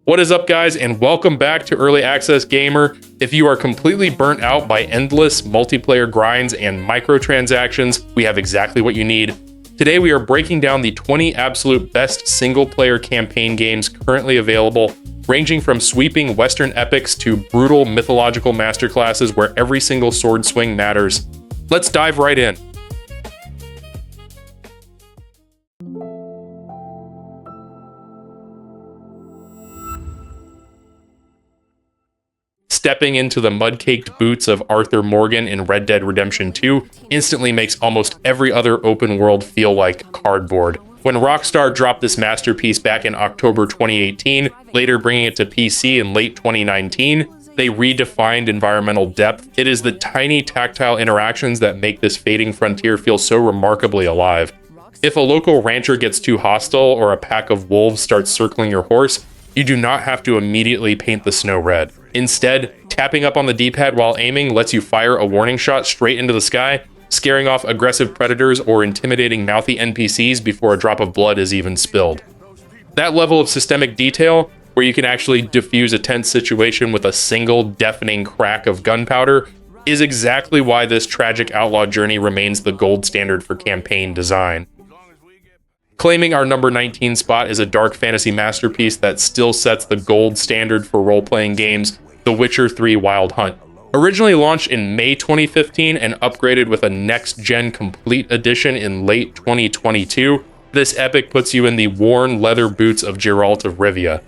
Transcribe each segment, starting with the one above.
What is up, guys, and welcome back to Early Access Gamer. If you are completely burnt out by endless multiplayer grinds and microtransactions, we have exactly what you need. Today we are breaking down the 20 absolute best single-player campaign games currently available, ranging from sweeping Western epics to brutal mythological masterclasses where every single sword swing matters. Let's dive right in. Stepping into the mud-caked boots of Arthur Morgan in Red Dead Redemption 2 instantly makes almost every other open world feel like cardboard. When Rockstar dropped this masterpiece back in October 2018, later bringing it to PC in late 2019, they redefined environmental depth. It is the tiny tactile interactions that make this fading frontier feel so remarkably alive. If a local rancher gets too hostile or a pack of wolves starts circling your horse, you do not have to immediately paint the snow red. Instead, tapping up on the D-pad while aiming lets you fire a warning shot straight into the sky, scaring off aggressive predators or intimidating mouthy NPCs before a drop of blood is even spilled. That level of systemic detail, where you can actually diffuse a tense situation with a single deafening crack of gunpowder, is exactly why this tragic outlaw journey remains the gold standard for campaign design. Claiming our number 19 spot is a dark fantasy masterpiece that still sets the gold standard for role-playing games, The Witcher 3 Wild Hunt. Originally launched in May 2015 and upgraded with a next-gen complete edition in late 2022, this epic puts you in the worn leather boots of Geralt of Rivia.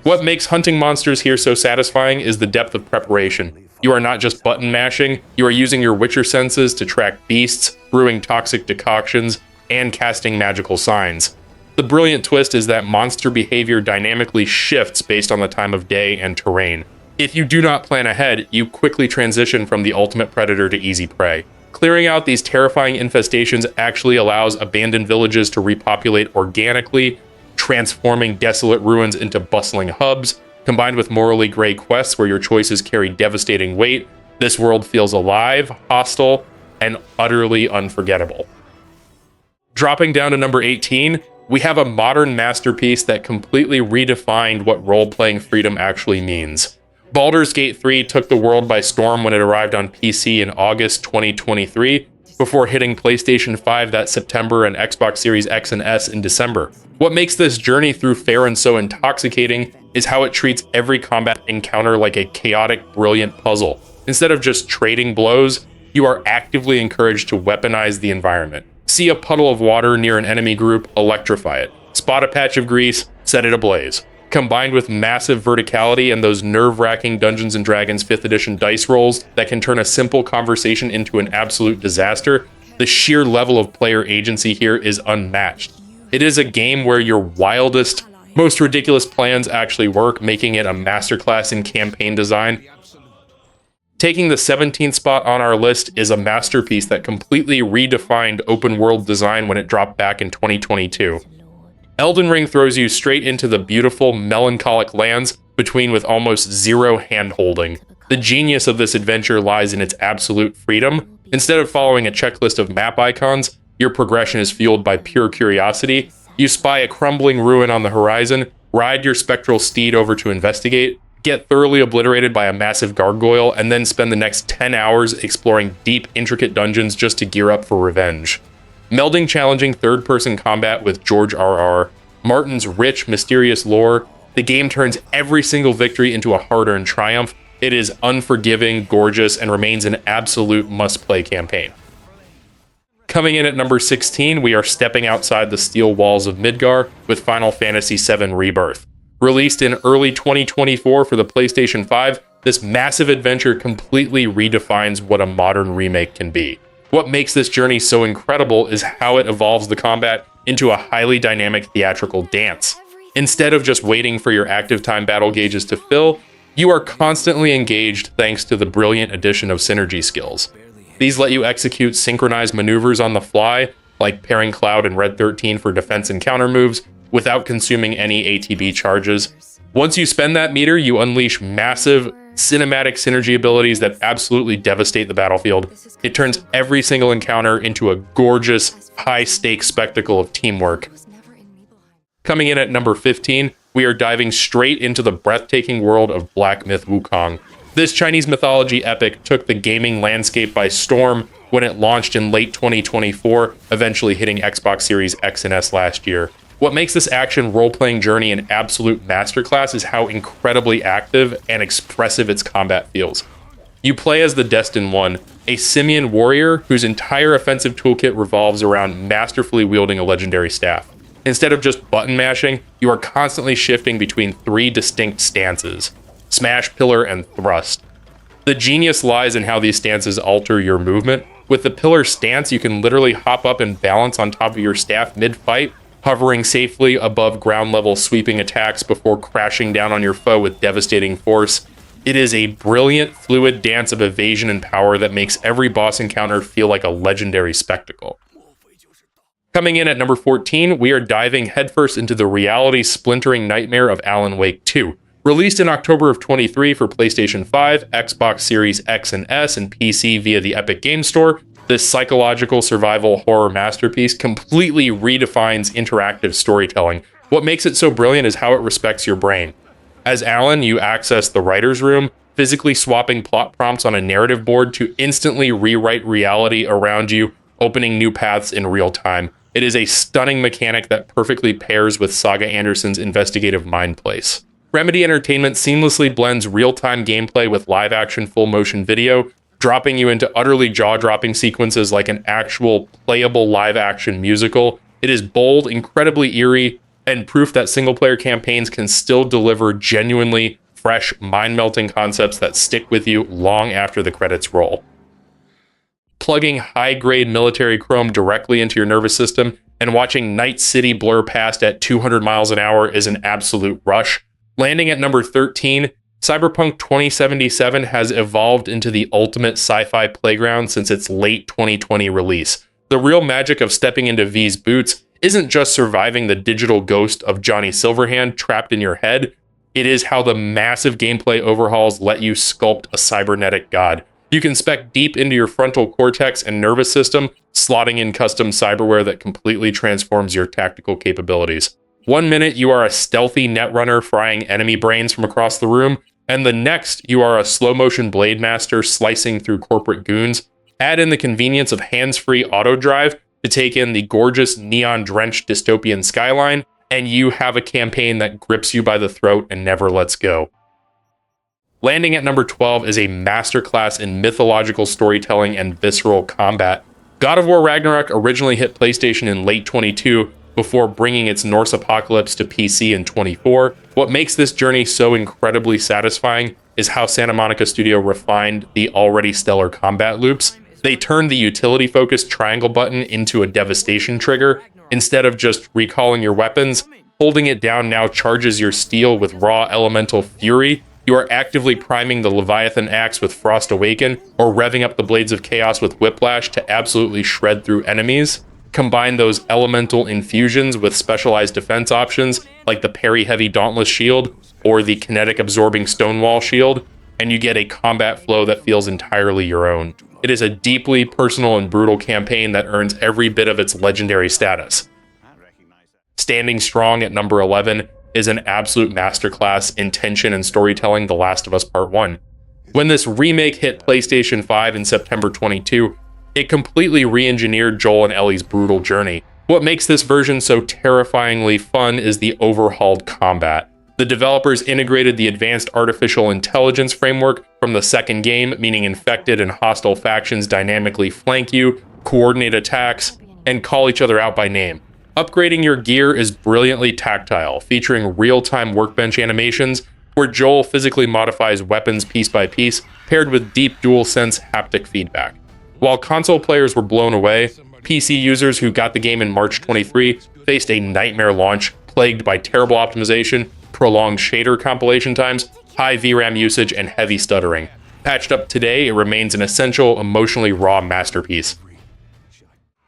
What makes hunting monsters here so satisfying is the depth of preparation. You are not just button mashing, you are using your Witcher senses to track beasts, brewing toxic decoctions, and casting magical signs. The brilliant twist is that monster behavior dynamically shifts based on the time of day and terrain. If you do not plan ahead, you quickly transition from the ultimate predator to easy prey. Clearing out these terrifying infestations actually allows abandoned villages to repopulate organically, transforming desolate ruins into bustling hubs. Combined with morally gray quests where your choices carry devastating weight, this world feels alive, hostile, and utterly unforgettable. Dropping down to number 18, we have a modern masterpiece that completely redefined what role-playing freedom actually means. Baldur's Gate 3 took the world by storm when it arrived on PC in August 2023, before hitting PlayStation 5 that September and Xbox Series X and S in December. What makes this journey through Faerûn so intoxicating is how it treats every combat encounter like a chaotic, brilliant puzzle. Instead of just trading blows, you are actively encouraged to weaponize the environment. See a puddle of water near an enemy group, electrify it. Spot a patch of grease, set it ablaze. Combined with massive verticality and those nerve-wracking Dungeons & Dragons 5th edition dice rolls that can turn a simple conversation into an absolute disaster, the sheer level of player agency here is unmatched. It is a game where your wildest, most ridiculous plans actually work, making it a masterclass in campaign design. Taking the 17th spot on our list is a masterpiece that completely redefined open world design when it dropped back in 2022. Elden Ring throws you straight into the beautiful, melancholic lands between with almost zero hand-holding. The genius of this adventure lies in its absolute freedom. Instead of following a checklist of map icons, your progression is fueled by pure curiosity. You spy a crumbling ruin on the horizon, ride your spectral steed over to investigate, get thoroughly obliterated by a massive gargoyle, and then spend the next 10 hours exploring deep, intricate dungeons just to gear up for revenge. Melding challenging third-person combat with George R.R. Martin's rich, mysterious lore, the game turns every single victory into a hard-earned triumph. It is unforgiving, gorgeous, and remains an absolute must-play campaign. Coming in at number 16, we are stepping outside the steel walls of Midgar with Final Fantasy VII Rebirth. Released in early 2024 for the PlayStation 5, this massive adventure completely redefines what a modern remake can be. What makes this journey so incredible is how it evolves the combat into a highly dynamic theatrical dance. Instead of just waiting for your active time battle gauges to fill, you are constantly engaged thanks to the brilliant addition of synergy skills. These let you execute synchronized maneuvers on the fly, like pairing Cloud and Red 13 for defense and counter moves, without consuming any ATB charges. Once you spend that meter, you unleash massive cinematic synergy abilities that absolutely devastate the battlefield. It turns every single encounter into a gorgeous, high-stakes spectacle of teamwork. Coming in at number 15, we are diving straight into the breathtaking world of Black Myth Wukong. This Chinese mythology epic took the gaming landscape by storm when it launched in late 2024, eventually hitting Xbox Series X and S last year. What makes this action role-playing journey an absolute masterclass is how incredibly active and expressive its combat feels. You play as the Destined One, a simian warrior whose entire offensive toolkit revolves around masterfully wielding a legendary staff. Instead of just button mashing, you are constantly shifting between 3 distinct stances: smash, pillar, and thrust. The genius lies in how these stances alter your movement. With the pillar stance, you can literally hop up and balance on top of your staff mid-fight, hovering safely above ground level sweeping attacks before crashing down on your foe with devastating force. It is a brilliant, fluid dance of evasion and power that makes every boss encounter feel like a legendary spectacle. Coming in at number 14, we are diving headfirst into the reality-splintering nightmare of Alan Wake 2. Released in October of 23 for PlayStation 5, Xbox Series X and S, and PC via the Epic Games Store, this psychological survival horror masterpiece completely redefines interactive storytelling. What makes it so brilliant is how it respects your brain. As Alan, you access the writer's room, physically swapping plot prompts on a narrative board to instantly rewrite reality around you, opening new paths in real time. It is a stunning mechanic that perfectly pairs with Saga Anderson's investigative mind place. Remedy Entertainment seamlessly blends real-time gameplay with live-action full-motion video, dropping you into utterly jaw-dropping sequences like an actual playable live-action musical. It is bold, incredibly eerie, and proof that single-player campaigns can still deliver genuinely fresh, mind-melting concepts that stick with you long after the credits roll. Plugging high-grade military chrome directly into your nervous system and watching Night City blur past at 200 miles an hour is an absolute rush. Landing at number 13, Cyberpunk 2077 has evolved into the ultimate sci-fi playground since its late 2020 release. The real magic of stepping into V's boots isn't just surviving the digital ghost of Johnny Silverhand trapped in your head, it is how the massive gameplay overhauls let you sculpt a cybernetic god. You can spec deep into your frontal cortex and nervous system, slotting in custom cyberware that completely transforms your tactical capabilities. One minute you are a stealthy netrunner frying enemy brains from across the room, and the next you are a slow-motion blade master slicing through corporate goons. Add in the convenience of hands-free auto drive to take in the gorgeous neon-drenched dystopian skyline, and you have a campaign that grips you by the throat and never lets go. Landing at number 12 is a masterclass in mythological storytelling and visceral combat. God of War Ragnarök originally hit PlayStation in late 22 before bringing its Norse apocalypse to PC in 24. What makes this journey so incredibly satisfying is how Santa Monica Studio refined the already stellar combat loops. They turned the utility-focused triangle button into a devastation trigger. Instead of just recalling your weapons, holding it down now charges your steel with raw elemental fury. You are actively priming the Leviathan axe with Frost Awaken, or revving up the Blades of Chaos with Whiplash to absolutely shred through enemies. Combine those elemental infusions with specialized defense options like the Parry Heavy Dauntless Shield or the Kinetic Absorbing Stonewall Shield, and you get a combat flow that feels entirely your own. It is a deeply personal and brutal campaign that earns every bit of its legendary status. Standing strong at number 11 is an absolute masterclass in tension and storytelling, The Last of Us Part 1. When this remake hit PlayStation 5 in September 22, it completely re-engineered Joel and Ellie's brutal journey. What makes this version so terrifyingly fun is the overhauled combat. The developers integrated the advanced artificial intelligence framework from the second game, meaning infected and hostile factions dynamically flank you, coordinate attacks, and call each other out by name. Upgrading your gear is brilliantly tactile, featuring real-time workbench animations where Joel physically modifies weapons piece by piece, paired with deep DualSense haptic feedback. While console players were blown away, PC users who got the game in March 23 faced a nightmare launch plagued by terrible optimization, prolonged shader compilation times, high VRAM usage, and heavy stuttering. Patched up today, it remains an essential, emotionally raw masterpiece.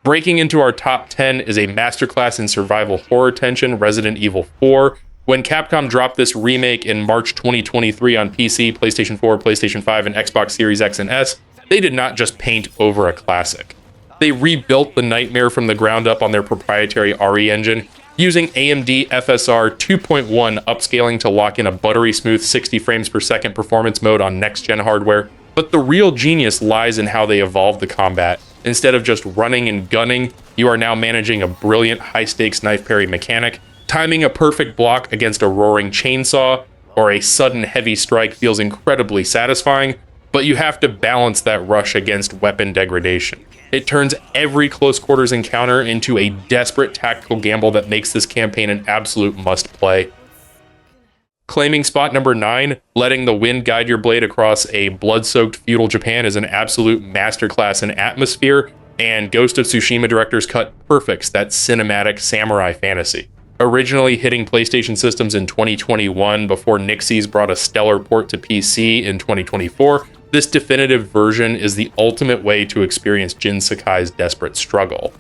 Breaking into our top 10 is a masterclass in survival horror tension, Resident Evil 4. When Capcom dropped this remake in March 2023 on PC, PlayStation 4, PlayStation 5, and Xbox Series X and S, they did not just paint over a classic. They rebuilt the nightmare from the ground up on their proprietary RE engine, using AMD FSR 2.1 upscaling to lock in a buttery smooth 60 frames per second performance mode on next-gen hardware. But the real genius lies in how they evolved the combat. Instead of just running and gunning, you are now managing a brilliant high-stakes knife parry mechanic. Timing a perfect block against a roaring chainsaw or a sudden heavy strike feels incredibly satisfying, but you have to balance that rush against weapon degradation. It turns every close quarters encounter into a desperate tactical gamble that makes this campaign an absolute must-play. Claiming spot number 9, letting the wind guide your blade across a blood-soaked feudal Japan is an absolute masterclass in atmosphere, and Ghost of Tsushima Director's Cut perfects that cinematic samurai fantasy. Originally hitting PlayStation systems in 2021 before Nixies brought a stellar port to PC in 2024, this definitive version is the ultimate way to experience Jin Sakai's desperate struggle.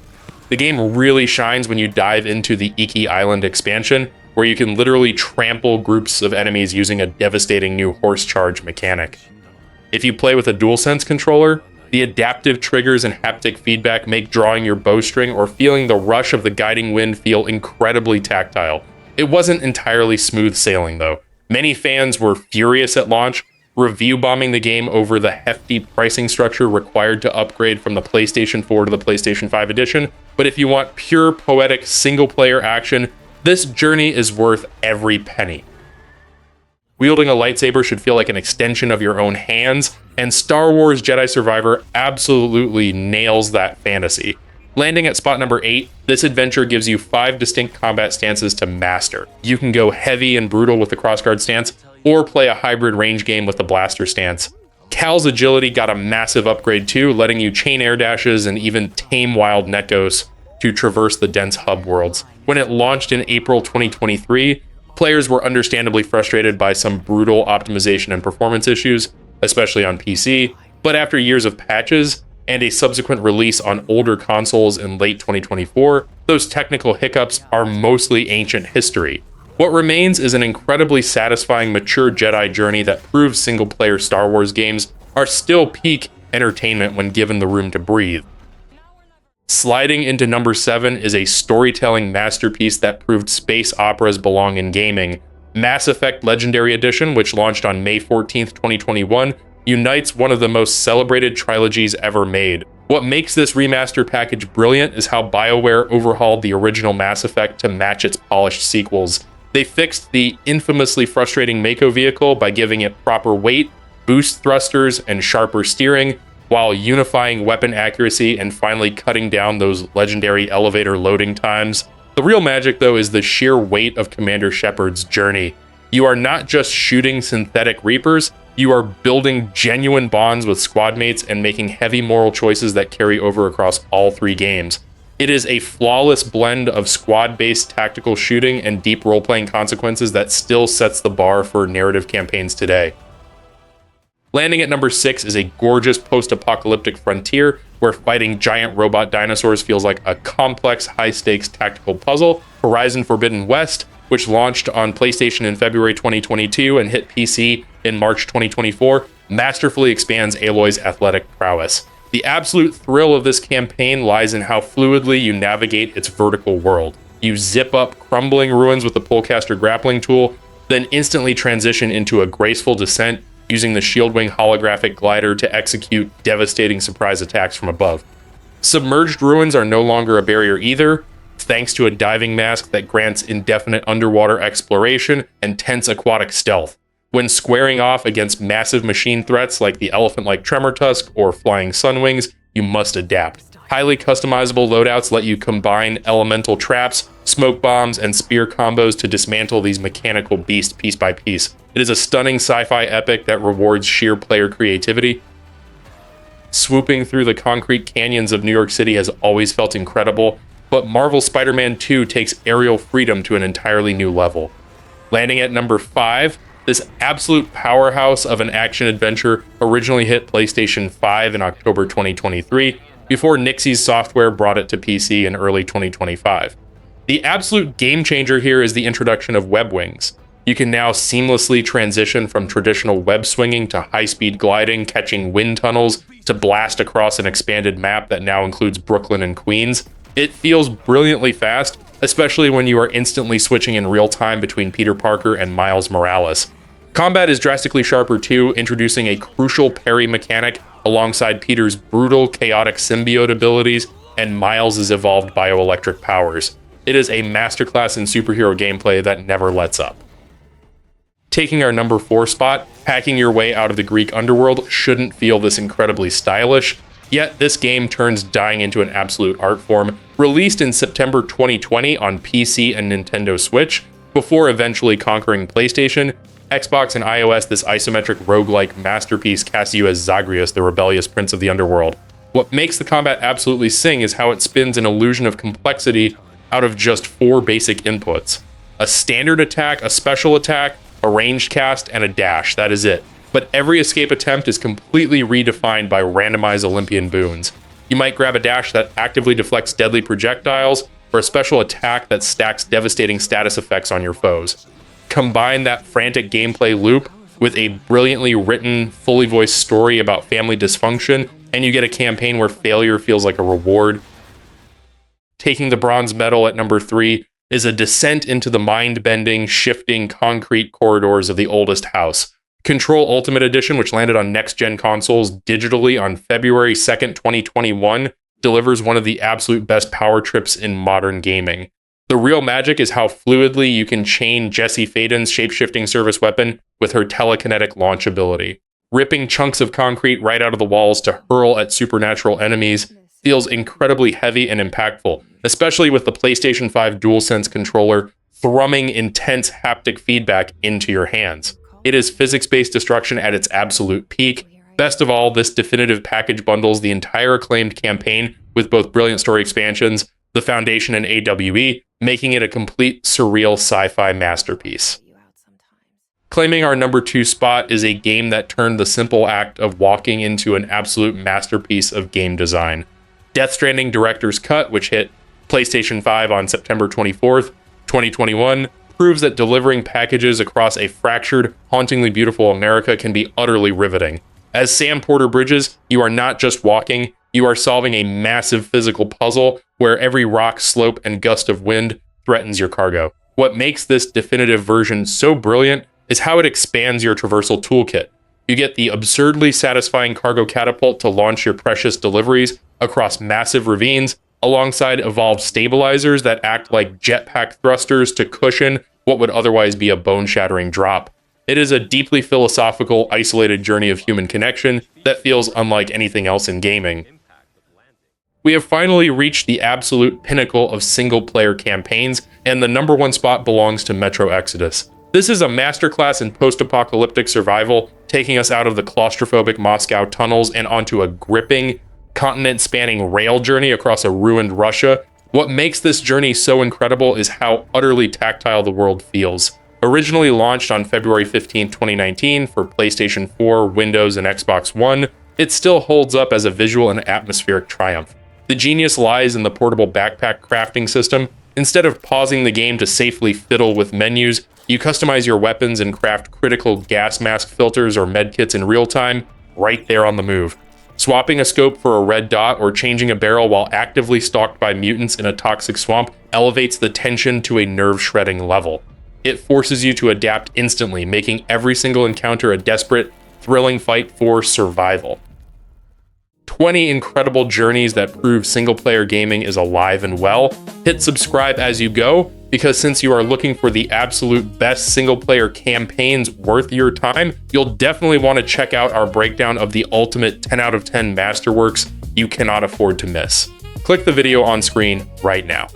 The game really shines when you dive into the Iki Island expansion, where you can literally trample groups of enemies using a devastating new horse charge mechanic. If you play with a DualSense controller, the adaptive triggers and haptic feedback make drawing your bowstring or feeling the rush of the guiding wind feel incredibly tactile. It wasn't entirely smooth sailing though. Many fans were furious at launch, review bombing the game over the hefty pricing structure required to upgrade from the PlayStation 4 to the PlayStation 5 edition, but if you want pure poetic single-player action, this journey is worth every penny. Wielding a lightsaber should feel like an extension of your own hands, and Star Wars Jedi Survivor absolutely nails that fantasy. Landing at spot number 8, this adventure gives you 5 distinct combat stances to master. You can go heavy and brutal with the crossguard stance, or play a hybrid range game with the blaster stance. Cal's agility got a massive upgrade too, letting you chain air dashes and even tame wild netgos to traverse the dense hub worlds. When it launched in April 2023, players were understandably frustrated by some brutal optimization and performance issues, especially on PC, but after years of patches and a subsequent release on older consoles in late 2024, those technical hiccups are mostly ancient history. What remains is an incredibly satisfying mature Jedi journey that proves single-player Star Wars games are still peak entertainment when given the room to breathe. Sliding into number 7 is a storytelling masterpiece that proved space operas belong in gaming. Mass Effect Legendary Edition, which launched on May 14th, 2021, unites one of the most celebrated trilogies ever made. What makes this remaster package brilliant is how BioWare overhauled the original Mass Effect to match its polished sequels. They fixed the infamously frustrating Mako vehicle by giving it proper weight, boost thrusters, and sharper steering, while unifying weapon accuracy and finally cutting down those legendary elevator loading times. The real magic, though, is the sheer weight of Commander Shepard's journey. You are not just shooting synthetic Reapers, you are building genuine bonds with squad mates and making heavy moral choices that carry over across all 3 games. It is a flawless blend of squad-based tactical shooting and deep role-playing consequences that still sets the bar for narrative campaigns today. Landing at number 6 is a gorgeous post-apocalyptic frontier where fighting giant robot dinosaurs feels like a complex, high-stakes tactical puzzle. Horizon Forbidden West, which launched on PlayStation in February 2022 and hit PC in March 2024, masterfully expands Aloy's athletic prowess. The absolute thrill of this campaign lies in how fluidly you navigate its vertical world. You zip up crumbling ruins with the Pullcaster grappling tool, then instantly transition into a graceful descent using the Shieldwing holographic glider to execute devastating surprise attacks from above. Submerged ruins are no longer a barrier either, thanks to a diving mask that grants indefinite underwater exploration and tense aquatic stealth. When squaring off against massive machine threats like the elephant-like Tremor Tusk or flying Sunwings, you must adapt. Highly customizable loadouts let you combine elemental traps, smoke bombs, and spear combos to dismantle these mechanical beasts piece by piece. It is a stunning sci-fi epic that rewards sheer player creativity. Swooping through the concrete canyons of New York City has always felt incredible, but Marvel Spider-Man 2 takes aerial freedom to an entirely new level. Landing at number 5, this absolute powerhouse of an action-adventure originally hit PlayStation 5 in October 2023, before Nixies Software brought it to PC in early 2025. The absolute game changer here is the introduction of web wings. You can now seamlessly transition from traditional web swinging to high-speed gliding, catching wind tunnels, to blast across an expanded map that now includes Brooklyn and Queens. It feels brilliantly fast, especially when you are instantly switching in real time between Peter Parker and Miles Morales. Combat is drastically sharper too, introducing a crucial parry mechanic alongside Peter's brutal, chaotic symbiote abilities and Miles' evolved bioelectric powers. It is a masterclass in superhero gameplay that never lets up. Taking our number 4 spot, hacking your way out of the Greek underworld shouldn't feel this incredibly stylish, yet this game turns dying into an absolute art form. Released in September 2020 on PC and Nintendo Switch, before eventually conquering PlayStation, Xbox and iOS, this isometric roguelike masterpiece casts you as Zagreus, the rebellious prince of the underworld. What makes the combat absolutely sing is how it spins an illusion of complexity out of just 4 basic inputs. A standard attack, a special attack, a ranged cast, and a dash, that is it. But every escape attempt is completely redefined by randomized Olympian boons. You might grab a dash that actively deflects deadly projectiles, or a special attack that stacks devastating status effects on your foes. Combine that frantic gameplay loop with a brilliantly written, fully voiced story about family dysfunction, and you get a campaign where failure feels like a reward. Taking the bronze medal at number 3 is a descent into the mind-bending, shifting concrete corridors of the oldest house. Control Ultimate Edition, which landed on next-gen consoles digitally on February 2nd, 2021, delivers one of the absolute best power trips in modern gaming. The real magic is how fluidly you can chain Jesse Faden's shape-shifting service weapon with her telekinetic launch ability. Ripping chunks of concrete right out of the walls to hurl at supernatural enemies feels incredibly heavy and impactful, especially with the PlayStation 5 DualSense controller thrumming intense haptic feedback into your hands. It is physics-based destruction at its absolute peak. Best of all, this definitive package bundles the entire acclaimed campaign with both brilliant story expansions, the Foundation, and AWE, making it a complete surreal sci-fi masterpiece. Claiming our number 2 spot is a game that turned the simple act of walking into an absolute masterpiece of game design. Death Stranding Director's Cut, which hit PlayStation 5 on September 24th, 2021, proves that delivering packages across a fractured, hauntingly beautiful America can be utterly riveting. As Sam Porter Bridges, you are not just walking, you are solving a massive physical puzzle where every rock, slope, and gust of wind threatens your cargo. What makes this definitive version so brilliant is how it expands your traversal toolkit. You get the absurdly satisfying cargo catapult to launch your precious deliveries across massive ravines, alongside evolved stabilizers that act like jetpack thrusters to cushion what would otherwise be a bone-shattering drop. It is a deeply philosophical, isolated journey of human connection that feels unlike anything else in gaming. We have finally reached the absolute pinnacle of single-player campaigns, and the number 1 spot belongs to Metro Exodus. This is a masterclass in post-apocalyptic survival, taking us out of the claustrophobic Moscow tunnels and onto a gripping, continent-spanning rail journey across a ruined Russia. What makes this journey so incredible is how utterly tactile the world feels. Originally launched on February 15, 2019 for PlayStation 4, Windows, and Xbox One, it still holds up as a visual and atmospheric triumph. The genius lies in the portable backpack crafting system. Instead of pausing the game to safely fiddle with menus, you customize your weapons and craft critical gas mask filters or medkits in real time, right there on the move. Swapping a scope for a red dot or changing a barrel while actively stalked by mutants in a toxic swamp elevates the tension to a nerve-shredding level. It forces you to adapt instantly, making every single encounter a desperate, thrilling fight for survival. 20 incredible journeys that prove single-player gaming is alive and well. Hit subscribe as you go, because since you are looking for the absolute best single-player campaigns worth your time, you'll definitely want to check out our breakdown of the ultimate 10 out of 10 masterworks you cannot afford to miss. Click the video on screen right now.